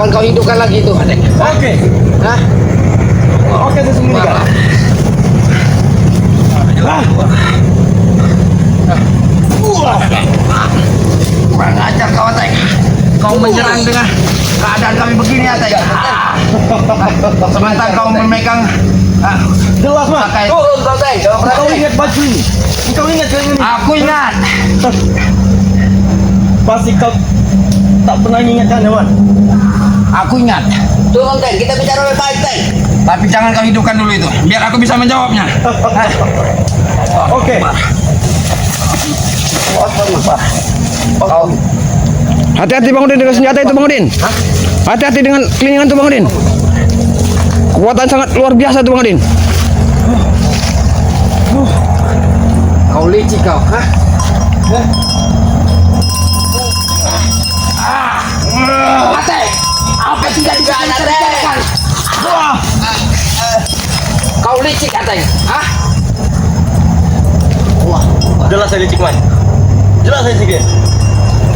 Kau hidupkan lagi itu, Adek. Oke. Hah? Oke, sesungguhnya. Kurang ajar kau, Adek. Kau menyerang dengan keadaan kami begini, Adek. Sementara kau memegang Jelas, Mas. turun kau, Adek. Kau ingat baju ini? Kau ingat yang ini? Aku ingat. Pasti kau tak pernah ingatkan, ya, Man? Aku ingat. Turun, Teng. Kita bicara baik-baik, Teng. Tapi jangan kau hidupkan dulu itu, biar aku bisa menjawabnya. Oke. Kau Hati-hati Bang Udin dengan senjata itu Bang Udin. Hati-hati dengan kelingan itu Bang Udin. Kekuatan sangat luar biasa tuh Bang Udin. kau licik kau, hah? Ate, apa tidak bisa diceritakan? Kau licik, Ate, hah? Jelas saya licik, Man. Jelas saya licik.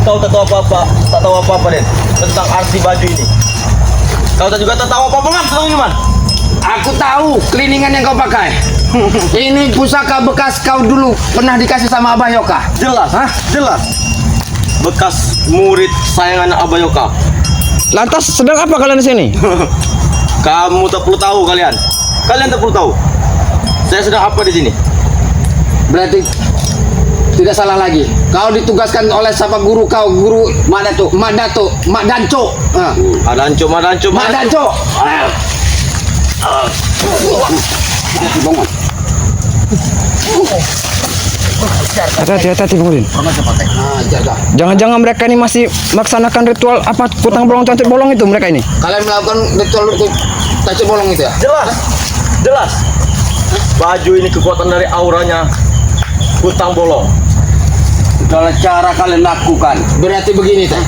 Kau tak tahu apa-apa, Den, tentang arti baju ini. Kau tak juga tak tahu apa-apa, Man, tentang ini, Man. Aku tahu keliningan yang kau pakai. Ini pusaka bekas kau dulu pernah dikasih sama Abah Yoka. Jelas, Hah? jelas. Bekas murid sayangan Abayoka. Lantas sedang apa kalian di sini? Kamu tak perlu tahu kalian. Kalian tak perlu tahu. Saya sedang apa di sini? Berarti tidak salah lagi. Kau ditugaskan oleh siapa guru kau, guru Madato, Madanco. Madanco. Hati-hati Bang Udin. Jaga. Jangan-jangan mereka ini masih melaksanakan ritual apa putang bolong tancap bolong itu mereka ini. Kalian melakukan ritual itu tancap bolong itu ya? Jelas. Jelas. Baju ini kekuatan dari auranya hutang bolong. Segala cara kalian lakukan. Berarti begini, Teh.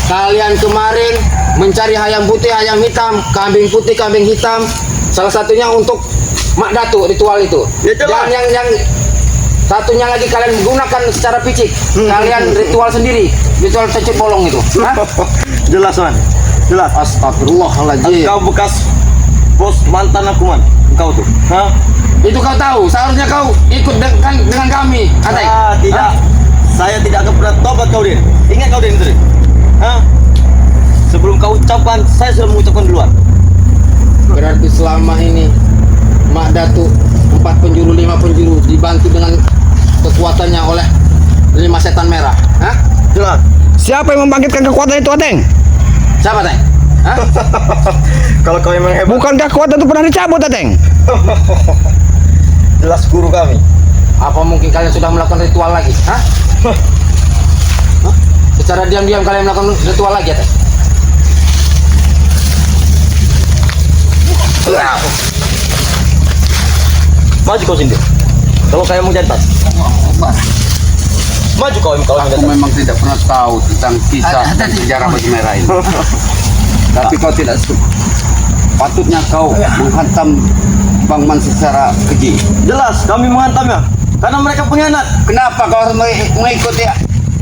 Kalian kemarin mencari ayam putih, ayam hitam, kambing putih, kambing hitam. Salah satunya untuk Mak Datu ritual itu. Ya, jelas. Dan yang satunya lagi kalian gunakan secara picik. Kalian ritual sendiri, ritual tancap bolong itu. Hah? Jelas, Man. Jelas. Astagfirullahaladzim. Kau bekas bos mantan aku, Man. Kau tuh. Hah? Itu kau tahu. Seharusnya kau ikut dengan kami, Atai. Tidak. Hah? Saya tidak akan pernah tobat kau, Din. Ingat kau, Din, itu, Din. Hah? Sebelum kau ucapkan, saya sudah mengucapkan duluan. Berarti selama ini Mak Datu 4 penjuru 5 penjuru dibantu dengan kekuatannya oleh 5 setan merah. Hah? Jelas. Siapa yang membangkitkan kekuatan itu Ateng? Siapa, Teng? Hah? Kalau kau memang hebat, Bukankah kekuatan itu pernah dicabut Ateng? jelas guru kami. Apa mungkin kalian sudah melakukan ritual lagi? Hah? Hah? Secara diam-diam kalian melakukan ritual lagi, Teng? Maju kau sini. Kalau saya mau jantan. Maju kau kalau Aku jantan. memang tidak pernah tahu tentang kisah dan sejarah baju merah ini. Tapi kau tidak patutnya kau menghantam Bang Man secara keji. Jelas kami menghantamnya karena mereka pengkhianat. Kenapa kau harus mengikuti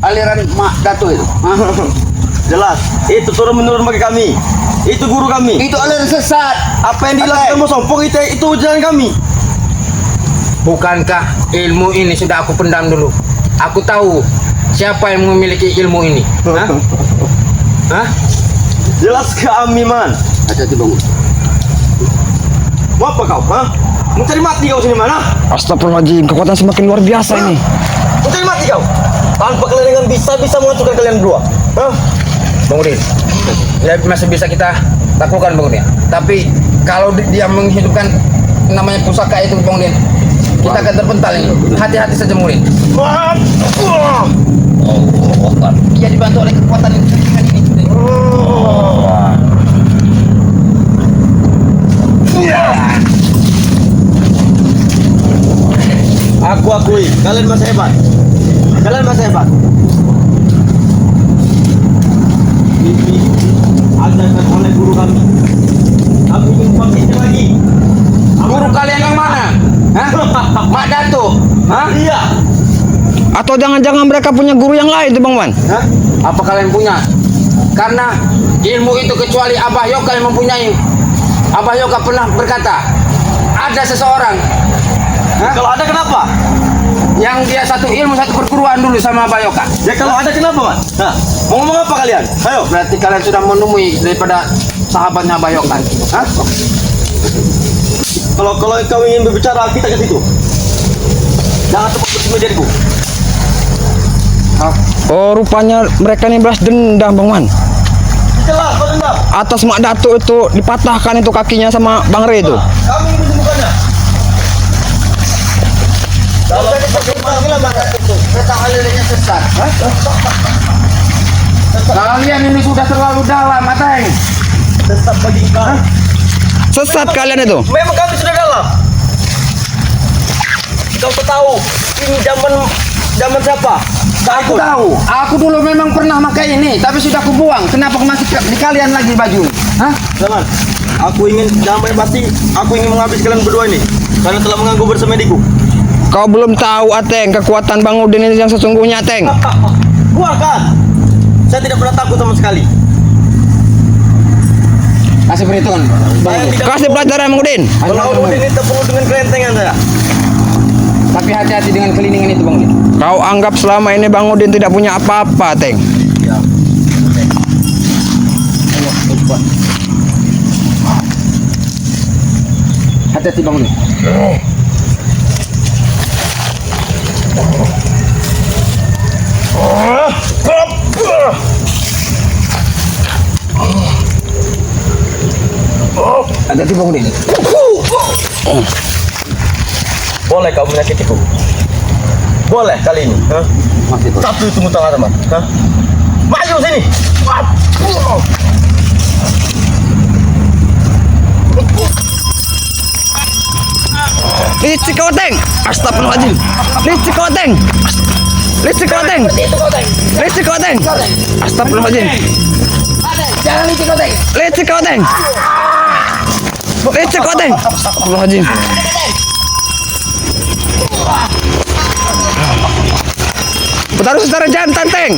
aliran Mak Datu itu? Hah? Jelas itu turun menurun bagi kami. Itu guru kami. Itu aliran sesat. Apa yang dilakukan Bos Sompong itu jalan kami. Bukankah ilmu ini sudah aku pendam dulu? Aku tahu siapa yang memiliki ilmu ini. Hah? Hah? Jelas kami, Man. Hati-hati Bang. Mau apa kau? Hah? Mencari mati kau sini mana? Astagfirullahaladzim, kekuatan semakin luar biasa ini. Mencari mati kau. Tanpa kalian dengan bisa menghancurkan kalian berdua. Hah? Bang Udin, ya masih bisa kita lakukan, Bang Udin. Tapi kalau dia menghidupkan namanya pusaka itu, Bang Udin, kita akan terpental ini. Hati-hati saja, Bang Udin. Dia dibantu oleh kekuatan yang ini. Aku akui, kalian masih hebat. Kalian masih hebat. Ini ajarkan oleh guru kami. Aku ingin bangkit lagi. Guru kalian yang mana? Hah? Mak Datu? Hah? Iya. Atau jangan-jangan mereka punya guru yang lain tuh Bang Man? Hah? Apa kalian punya Karena ilmu itu kecuali Abah Yoga yang mempunyai. Abah Yoga pernah berkata, ada seseorang Kalau ada kenapa? yang dia satu ilmu satu perguruan dulu sama Abah Yoga. Ya kalau ada kenapa, Man? Nah, mau ngomong apa kalian? Ayo. Berarti kalian sudah menemui daripada sahabatnya Abah Yoga. Hah? Kalau kau ingin berbicara, kita ke situ. Jangan tempat bersemedianku. Oh, rupanya mereka ini balas dendam, Bang Man. Itulah kau dendam. Atas Mak Datuk itu dipatahkan itu kakinya sama Bang Re itu. Kami ingin menyembuhkannya. Kalau kita Kata alirnya sesat. Kalian ini sudah terlalu dalam, Ateng. tetap bagi kau. Sesat kalian itu. Memang kami sudah dalam. Kau tahu ini zaman siapa? Aku tahu. Aku dulu memang pernah pakai ini, tapi sudah kubuang. Kenapa masih di kalian lagi baju? Hah? Teman, aku ingin damai pasti. Aku ingin menghabis kalian berdua ini. Karena telah mengganggu bersemediku. Kau belum tahu, Ateng, kekuatan Bang Udin ini yang sesungguhnya, Ateng. Keluarkan. Saya tidak pernah takut sama sekali. Kasih perhitungan. Saya tidak Kasih pelajaran, Bang Udin. Kalau Udin itu penuh dengan kerentengan saya. Tapi hati-hati dengan keliningan itu, Bang Udin. Kau anggap selama ini Bang Udin tidak punya apa-apa, Ateng. Hati-hati, Bang Udin. Hati-hati, Bang Udin. Boleh kau menyakitiku? Boleh kali ini. Hah? Masih terus. Satu tunggu tangan teman. Hah? Maju sini. Licik kau, Ateng. Astagfirullahaladzim. Licik kau, Ateng. Licik kau, Ateng. Licik kau, Ateng. Astagfirullahaladzim. Jangan licik, Ateng. Licik kau, Ateng. Licik kau, Ateng. Astagfirullahaladzim. Bertaruh secara jantan, Teng.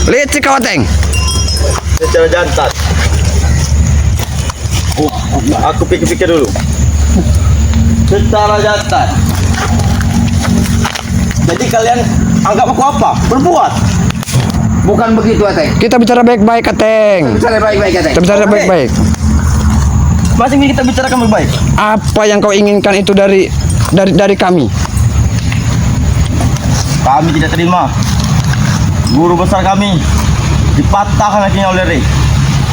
Licik kau, Ateng. Secara jantan. Aku pikir-pikir dulu. Secara jantan. Jadi kalian anggap aku apa? Berbuat. Bukan begitu, Ateng. Kita bicara baik-baik, Ateng. Bicara baik-baik, Ateng. Kita bicara Oke. baik-baik. Masih ingin kita bicarakan baik-baik. Apa yang kau inginkan itu dari kami? Kami tidak terima. Guru besar kami dipatahkan kakinya oleh Rey.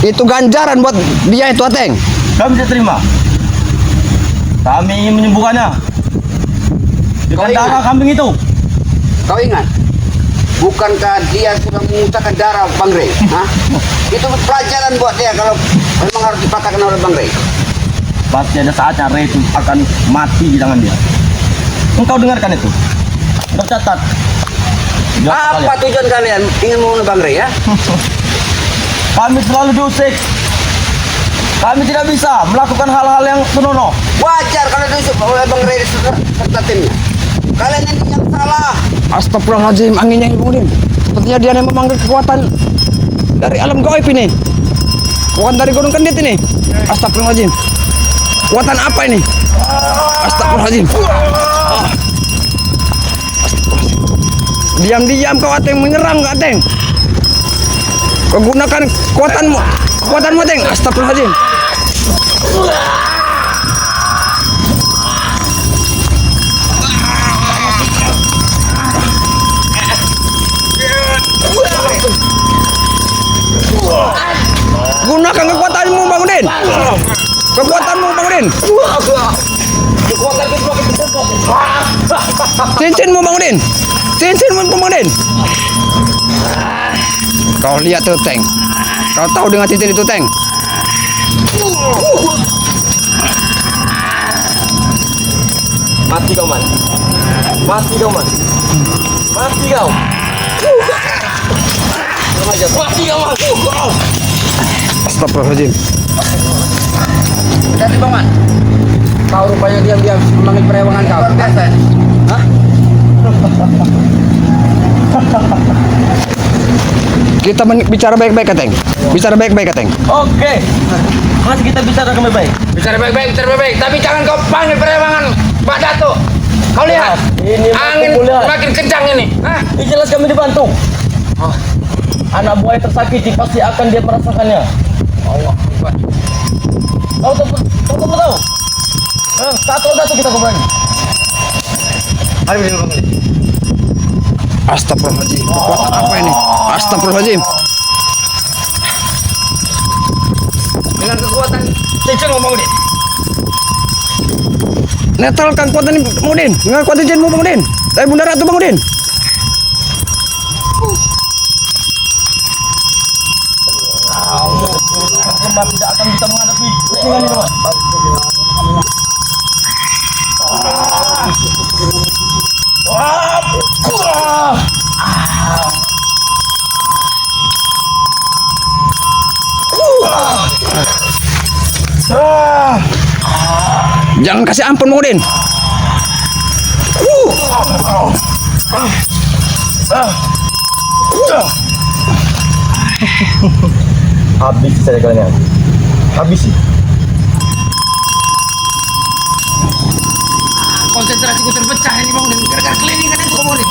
Itu ganjaran buat dia itu, Ateng. Kami tidak terima. Kami ingin menyembuhkannya dengan Kau ingat? darah kambing itu. Kau ingat? Bukankah dia sudah mengutarakan darah Bang Rey? Hah? Itu pelajaran buat dia kalau memang harus dipatahkan oleh Bang Rey. Pasti ada saatnya Rey itu akan mati di tangan dia. Engkau dengarkan itu. Tercatat. Jelas Apa tujuan kalian ingin membunuh Bang Rey, ya? Kami selalu diusik. Kami tidak bisa melakukan hal-hal yang senonoh. Wajar kalau diusuk oleh Bang Rey serta timnya. Kalian ini yang salah. Astagfirullahaladzim, anginnya Ibu Udin. Sepertinya dia yang memanggil kekuatan dari alam gaib ini. Kekuatan dari gunung kendit ini. Astagfirullahaladzim. Kekuatan apa ini? Astagfirullahaladzim. Diam-diam kau, Ateng, menyerang kau, Ateng. Kau gunakan kekuatanmu, Ateng. Astagfirullahaladzim. Gunakan kekuatanmu, Bang Udin. Kekuatanmu, Bang Udin. Cincinmu, Bang Udin. Cincinmu, Bang Udin. Kau lihat tuh, Teng. Kau tahu dengan cincin itu, Teng. Mati kau, Man. Mati kau, Man. Mati kau. Mati kau, Man. Astagfirullahaladzim. Jadi Bang Man, kau rupanya diam-diam memanggil perewangan kau. Biasa. Hah? Kita bicara baik-baik, Kateng. Bicara baik-baik, Kateng. Oke. Masih kita bicara kembali baik. Bicara baik-baik, tapi jangan kau panggil perewangan Pak Dato. Kau lihat, Ini angin aku lihat. makin kencang ini. Hah? Ini jelas kami dibantu. Anak buah yang tersakiti pasti akan dia merasakannya. Allah Akbar. Tahu. Satu kita kembali. Mari berdiri kembali. Astagfirullahaladzim. Kekuatan apa ini? Astagfirullahaladzim. Dengan kekuatan cincin Bang Udin. Netralkan kekuatan ini, Bang Udin. Dengan kekuatan jinmu, Bang Udin. Dari Bunda Ratu, Bang Udin. Lemah tidak akan bisa menghadapi dengan ini, teman. Jangan kasih ampun, Bang Udin. Habis saya kalian. Habis sih. Konsentrasiku terpecah ini Bang Udin. Gara-gara kelilingan itu Bang Udin.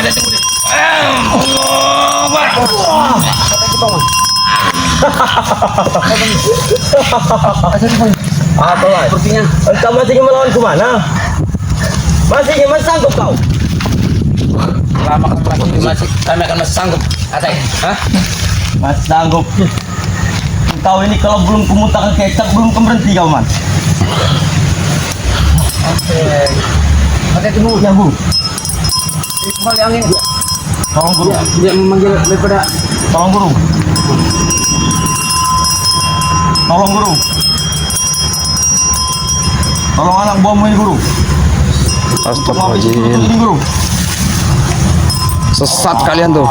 Ada tuh Udin. Apa lah? Sepertinya Engkau masih ingin melawanku mana? Masih sanggup kau? lama kami akan masih sanggup. Ateng, hah? Masih sanggup. Engkau ini kalau belum kumutakan kecap belum berhenti kau, man. Ateng tunggu ya Bu. Kembali angin. Tolong guru. Dia memanggil daripada Tolong guru. Tolong guru. Tolong anak buahmu ini guru. Astagfirullahaladzim. Ini guru. Sesat kalian tuh.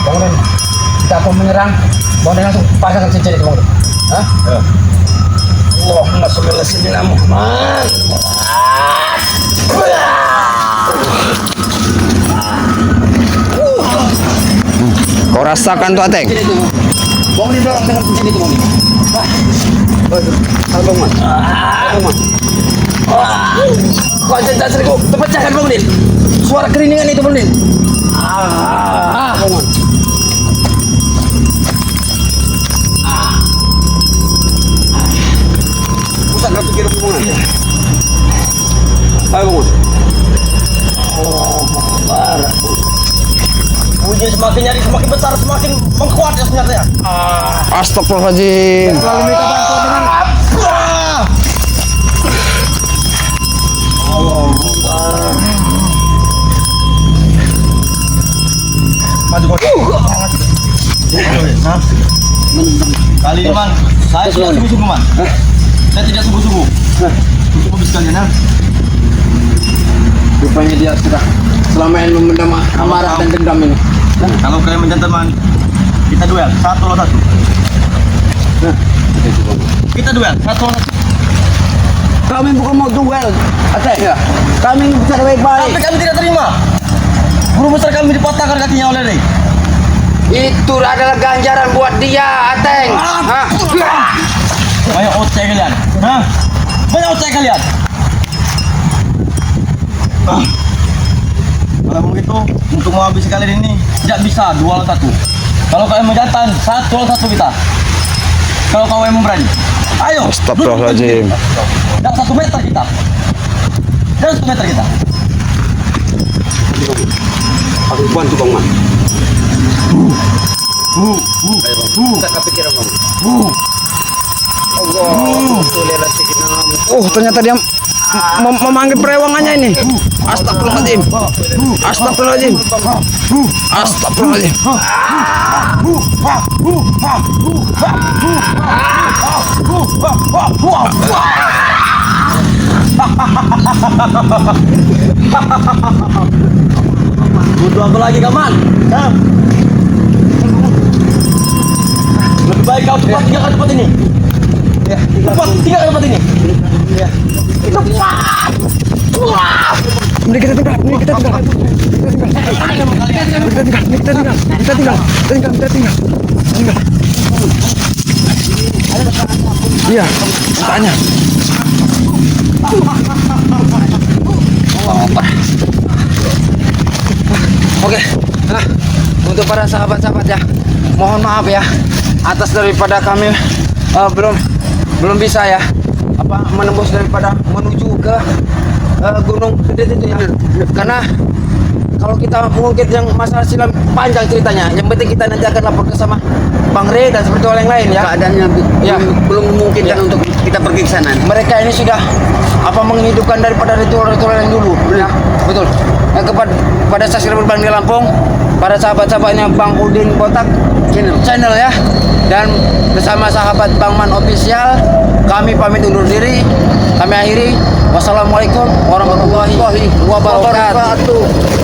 Bang Udin, kita akan menyerang. Bang Udin langsung pasangkan cincin itu Bang Udin. Hah? Ya. Allahumma sholli ala sayyidina Muhammad. Kau rasakan tuh, Ateng. Cincin itu. Bang Udin dorong dengan cincin itu Bang Udin. Kalau Bang Man. Bang Man. Konsentrasiku terpecahkan Bang Udin. Suara keriningan itu Bang Udin. Bang Man. Pusat gak pikir Bang Man. Ayo Bang Man. Bunyi semakin nyari semakin besar semakin mengkuat ya sebenarnya. Astagfirullahaladzim. Selalu minta bantuan dengan Maju kau. Kali ini man, saya tidak sungguh-sungguh man. Saya tidak sungguh-sungguh. Untuk habis kalian ya. rupanya dia sudah selama ini memendam amarah dan dendam ini. Kalau kalian menjantan kita duel satu lawan satu. Kita duel satu lawan satu. Kami bukan mau duel, Ateng. Ya. Kami bicara baik-baik. Tapi kami tidak terima. Guru besar kami dipatahkan kakinya oleh Rey. Itu adalah ganjaran buat dia, Ateng. Hah? Banyak oceh kalian. Hah? Banyak oceh kalian. Kalau begitu, untuk menghabisi kalian ini tidak bisa 2 lawan 1. Kalau kalian menjantan 1 lawan 1 kita. Kalau kau yang berani, ayo. Astagfirullahaladzim. Dan 1 meter kita. Dan 1 meter kita. Aku bantu Bang Man. Kita kepikiran Bang. Ternyata dia memanggil perewangannya ini. Astagfirullahaladzim. Astagfirullahaladzim. Astagfirullahaladzim. Butuh apa lagi kaman? Hah? Lebih baik kau tepat tinggalkan tempat ini. Ya. Tepat tinggalkan tempat ini. Ya. Tepat. Wah. Ini kita tinggal. Kita tinggal. Iya, tanya. Oke, nah untuk para sahabat-sahabat ya, mohon maaf ya atas daripada kami belum bisa ya menembus daripada menuju ke Gunung Kedet itu ya, karena kalau kita mengungkit yang masalah silam panjang ceritanya. Yang penting kita nanti akan lapor ke sama Bang Re dan seperti yang lain ya. Keadaannya Ya. belum memungkinkan Ya. untuk kita pergi ke sana. Mereka ini sudah menghidupkan daripada ritual-ritual yang dulu. Ya, betul. Kepada saksi berbang di Lampung, pada sahabat-sahabatnya Bang Udin Botak channel ya, dan bersama sahabat Bang Man Official, kami pamit undur diri. Kami akhiri. Wassalamualaikum warahmatullahi wabarakatuh.